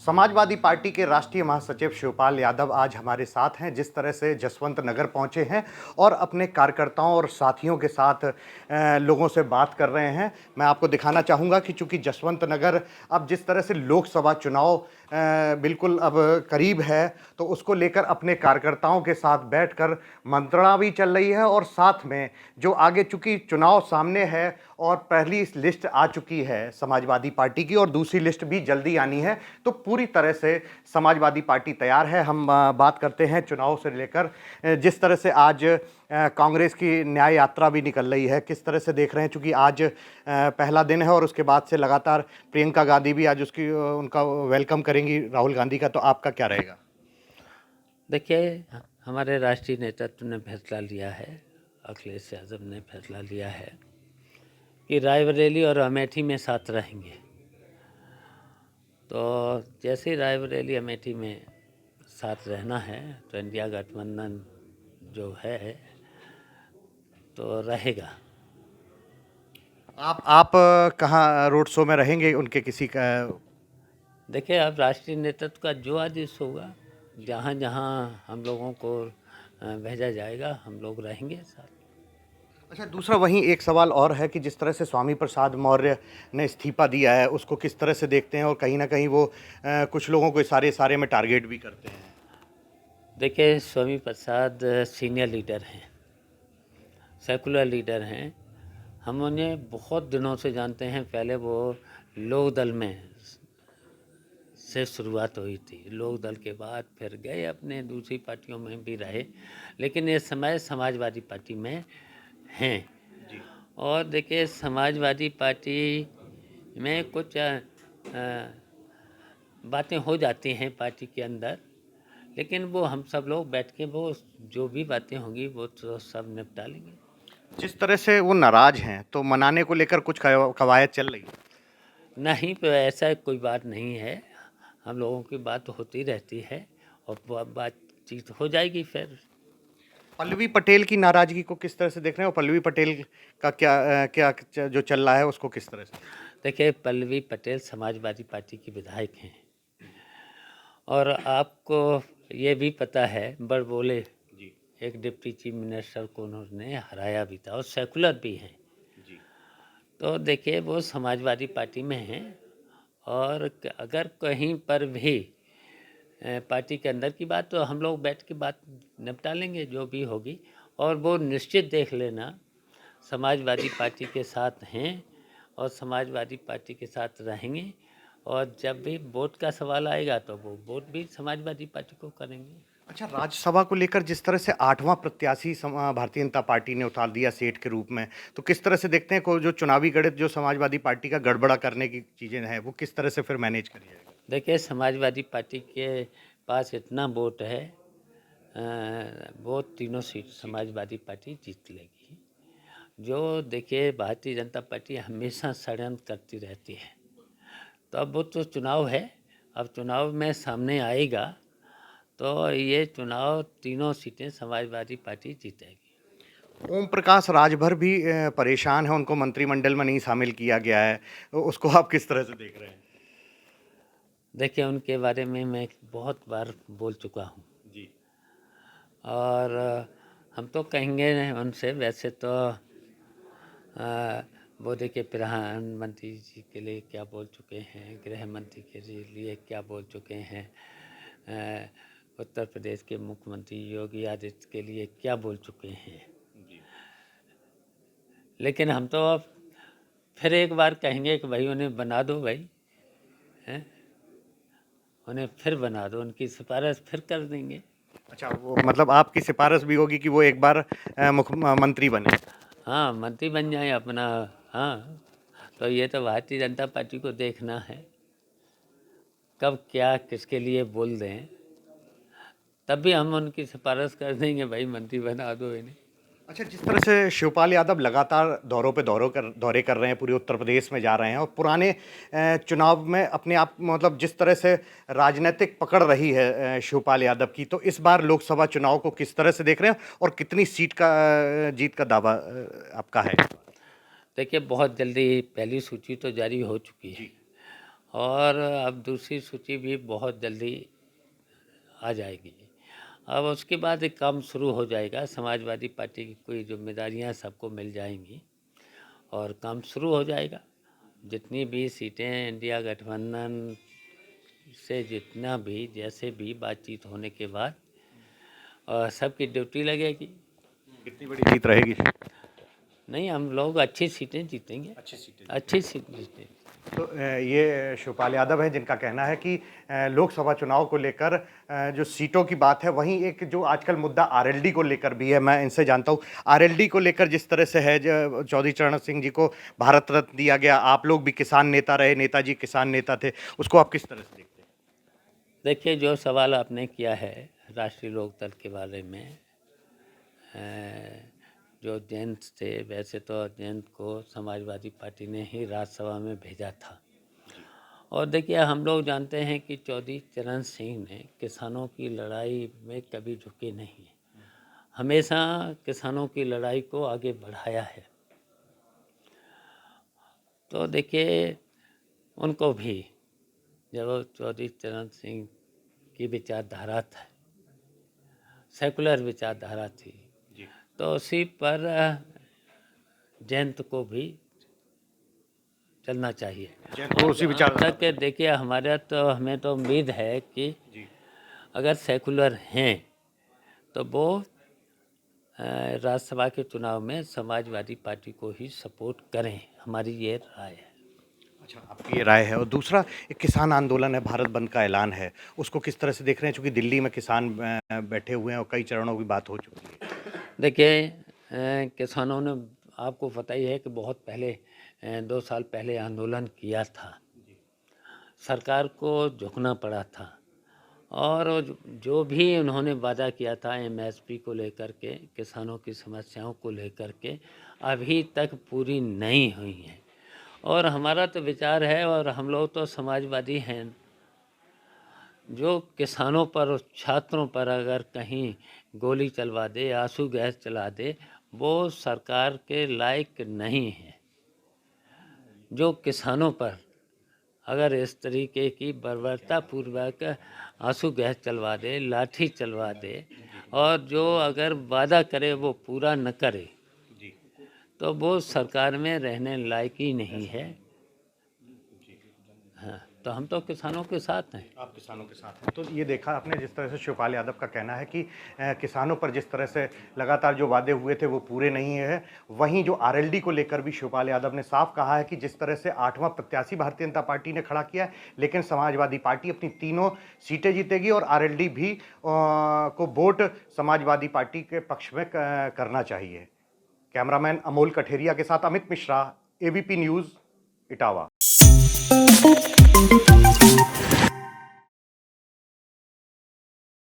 Samajwadi party के राष्ट्रीय महासचिव शिवपाल यादव आज हमारे साथ हैं। जिस तरह से जसवंत नगर पहुंचे हैं और अपने कार्यकर्ताओं और साथियों के साथ लोगों से बात कर रहे हैं, मैं आपको दिखाना चाहूँगा कि चूंकि जसवंत नगर अब जिस तरह से लोकसभा चुनाव बिल्कुल अब करीब है, तो उसको लेकर अपने कार्यकर्ताओं के साथ बैठकर मंत्रणा भी चल रही है और साथ में जो आगे चूंकि चुनाव सामने है और पहली लिस्ट आ चुकी है समाजवादी पार्टी की और दूसरी लिस्ट भी जल्दी आनी है, तो पूरी तरह से समाजवादी पार्टी तैयार है। हम बात करते हैं चुनाव से लेकर जिस तरह से आज कांग्रेस की न्याय यात्रा भी निकल रही है, किस तरह से देख रहे हैं? चूंकि आज पहला दिन है और उसके बाद से लगातार प्रियंका गांधी भी आज उसकी उनका वेलकम करेंगी राहुल गांधी का, तो आपका क्या रहेगा? देखिए, हमारे राष्ट्रीय नेतृत्व ने फैसला लिया है, अखिलेश यादव ने फैसला लिया है कि रायबरेली और अमेठी में साथ रहेंगे। तो जैसे ही रायबरेली अमेठी में साथ रहना है तो इंडिया गठबंधन जो है तो रहेगा। आप कहाँ रोड शो में रहेंगे उनके किसी का? देखिए, अब राष्ट्रीय नेतृत्व का जो आदेश होगा, जहाँ जहाँ हम लोगों को भेजा जाएगा, हम लोग रहेंगे साथ। अच्छा, दूसरा वहीं एक सवाल और है कि जिस तरह से स्वामी प्रसाद मौर्य ने इस्तीफा दिया है, उसको किस तरह से देखते हैं? और कहीं न कहीं वो कुछ लोगों को इशारे में टारगेट भी करते हैं। देखिए, स्वामी प्रसाद सीनियर लीडर हैं, सेकुलर लीडर हैं। हम उन्हें बहुत दिनों से जानते हैं। पहले वो लोक दल में से शुरुआत हुई थी, लोक दल के बाद फिर गए अपने दूसरी पार्टियों में भी रहे, लेकिन इस समय समाजवादी पार्टी में हैं। जी। और देखिए, समाजवादी पार्टी में कुछ बातें हो जाती हैं पार्टी के अंदर, लेकिन वो हम सब लोग बैठ के वो जो भी बातें होंगी वो तो सब निपटा लेंगे। जिस तरह से वो नाराज हैं, तो मनाने को लेकर कुछ कवायद चल रही है? नहीं, तो ऐसा कोई बात नहीं है। हम लोगों की बात होती रहती है और बातचीत हो जाएगी फिर। पल्लवी पटेल की नाराजगी को किस तरह से देख रहे हैं? और पल्लवी पटेल का क्या जो चल रहा है उसको किस तरह से? देखिए, पल्लवी पटेल समाजवादी पार्टी की विधायक हैं और आपको ये भी पता है, बड़बोले जी। एक डिप्टी चीफ मिनिस्टर को उन्होंने हराया भी था और सेकुलर भी हैं। जी। तो देखिए, वो समाजवादी पार्टी में हैं और अगर कहीं पर भी पार्टी के अंदर की बात, तो हम लोग बैठ के बात निपटा लेंगे जो भी होगी। और वो निश्चित देख लेना, समाजवादी पार्टी के साथ हैं और समाजवादी पार्टी के साथ रहेंगे। और जब भी वोट का सवाल आएगा तो वो वोट भी समाजवादी पार्टी को करेंगे। अच्छा, राज्यसभा को लेकर जिस तरह से 8वां प्रत्याशी भारतीय जनता पार्टी ने उतार दिया सेठ के रूप में, तो किस तरह से देखते हैं को जो चुनावी गणित जो समाजवादी पार्टी का गड़बड़ा करने की चीज़ें हैं, वो किस तरह से फिर मैनेज करी जाएगा? देखिए, समाजवादी पार्टी के पास इतना वोट है, वो तीनों सीट समाजवादी पार्टी जीत लेगी। जो देखिए, भारतीय जनता पार्टी हमेशा षड्यंत्र करती रहती है। तो अब वो तो चुनाव है, अब चुनाव में सामने आएगा, तो ये चुनाव तीनों सीटें समाजवादी पार्टी जीतेगी। ओम प्रकाश राजभर भी परेशान है, उनको मंत्रिमंडल में नहीं शामिल किया गया है, तो उसको आप किस तरह से देख रहे हैं? देखिए, उनके बारे में मैं बहुत बार बोल चुका हूँ जी। और हम तो कहेंगे उनसे, वैसे तो वो देखिए प्रधानमंत्री जी के लिए क्या बोल चुके हैं, गृह मंत्री के लिए क्या बोल चुके हैं, उत्तर प्रदेश के मुख्यमंत्री योगी आदित्य के लिए क्या बोल चुके हैं। जी। लेकिन हम तो अब फिर एक बार कहेंगे कि भाई उन्हें बना दो, भाई हैं, उन्हें फिर बना दो, उनकी सिफारिश फिर कर देंगे। अच्छा, वो मतलब आपकी सिफारिश भी होगी कि वो एक बार मुख्यमंत्री बने? हाँ, मंत्री बन जाए अपना। हाँ, तो ये तो भारतीय जनता पार्टी को देखना है, कब क्या किसके लिए बोल दें, तब भी हम उनकी सिफारिश कर देंगे, भाई मंत्री बना दो इन्हें। अच्छा, जिस तरह से शिवपाल यादव लगातार दौरे कर रहे हैं, पूरे उत्तर प्रदेश में जा रहे हैं और पुराने चुनाव में अपने आप मतलब जिस तरह से राजनीतिक पकड़ रही है शिवपाल यादव की, तो इस बार लोकसभा चुनाव को किस तरह से देख रहे हैं और कितनी सीट का जीत का दावा आपका है? देखिए, बहुत जल्दी पहली सूची तो जारी हो चुकी है जी। और अब दूसरी सूची भी बहुत जल्दी आ जाएगी। अब उसके बाद एक काम शुरू हो जाएगा, समाजवादी पार्टी की कोई जिम्मेदारियां सबको मिल जाएंगी और काम शुरू हो जाएगा। जितनी भी सीटें इंडिया गठबंधन से जितना भी जैसे भी बातचीत होने के बाद सबकी ड्यूटी लगेगी। कितनी बड़ी जीत रहेगी? नहीं, हम लोग अच्छी सीटें जीतेंगे, अच्छी सीट जीतेंगे। तो ये शिवपाल यादव हैं जिनका कहना है कि लोकसभा चुनाव को लेकर जो सीटों की बात है, वहीं एक जो आजकल मुद्दा आरएलडी को लेकर भी है। मैं इनसे जानता हूँ आरएलडी को लेकर जिस तरह से है, चौधरी चरण सिंह जी को भारत रत्न दिया गया, आप लोग भी किसान नेता रहे, नेताजी किसान नेता थे, उसको आप किस तरह से देखते हैं? देखिए, जो सवाल आपने किया है राष्ट्रीय लोकदल के बारे में, जो जेंट्स थे, वैसे तो जेंट्स को समाजवादी पार्टी ने ही राज्यसभा में भेजा था। और देखिए, हम लोग जानते हैं कि चौधरी चरण सिंह ने किसानों की लड़ाई में कभी झुके नहीं, हमेशा किसानों की लड़ाई को आगे बढ़ाया है। तो देखिए, उनको भी जब चौधरी चरण सिंह की विचारधारा था, सेकुलर विचारधारा थी, तो उसी पर जयंत को भी चलना चाहिए। तो उसी विचार तक देखिए, हमें तो उम्मीद है कि अगर सेकुलर हैं तो वो राज्यसभा के चुनाव में समाजवादी पार्टी को ही सपोर्ट करें, हमारी ये राय है। अच्छा, आपकी ये राय है। और दूसरा, एक किसान आंदोलन है, भारत बंद का ऐलान है, उसको किस तरह से देख रहे हैं? चूँकि दिल्ली में किसान बैठे हुए हैं और कई चरणों की बात हो चुकी है। देखिए, किसानों ने, आपको पता ही है कि बहुत पहले 2 साल पहले आंदोलन किया था, सरकार को झुकना पड़ा था, और जो भी उन्होंने वादा किया था एमएसपी को लेकर के, किसानों की समस्याओं को लेकर के, अभी तक पूरी नहीं हुई हैं। और हमारा तो विचार है, और हम लोग तो समाजवादी हैं, जो किसानों पर, छात्रों पर अगर कहीं गोली चलवा दे, आंसू गैस चला दे, वो सरकार के लायक नहीं है। जो किसानों पर अगर इस तरीके की बर्बरतापूर्वक आंसू गैस चलवा दे, लाठी चलवा दे, और जो अगर वादा करे वो पूरा न करे, तो वो सरकार में रहने लायक ही नहीं है। हाँ, तो हम तो किसानों के साथ हैं। आप किसानों के साथ हैं। तो ये देखा आपने जिस तरह से शिवपाल यादव का कहना है कि किसानों पर जिस तरह से लगातार जो वादे हुए थे वो पूरे नहीं है। वहीं जो आरएलडी को लेकर भी शिवपाल यादव ने साफ कहा है कि जिस तरह से 8वां प्रत्याशी भारतीय जनता पार्टी ने खड़ा किया है, लेकिन समाजवादी पार्टी अपनी तीनों सीटें जीतेगी और आरएलडी भी को वोट समाजवादी पार्टी के पक्ष में करना चाहिए। कैमरामैन अमोल कठेरिया के साथ अमित मिश्रा, एबीपी न्यूज़, इटावा।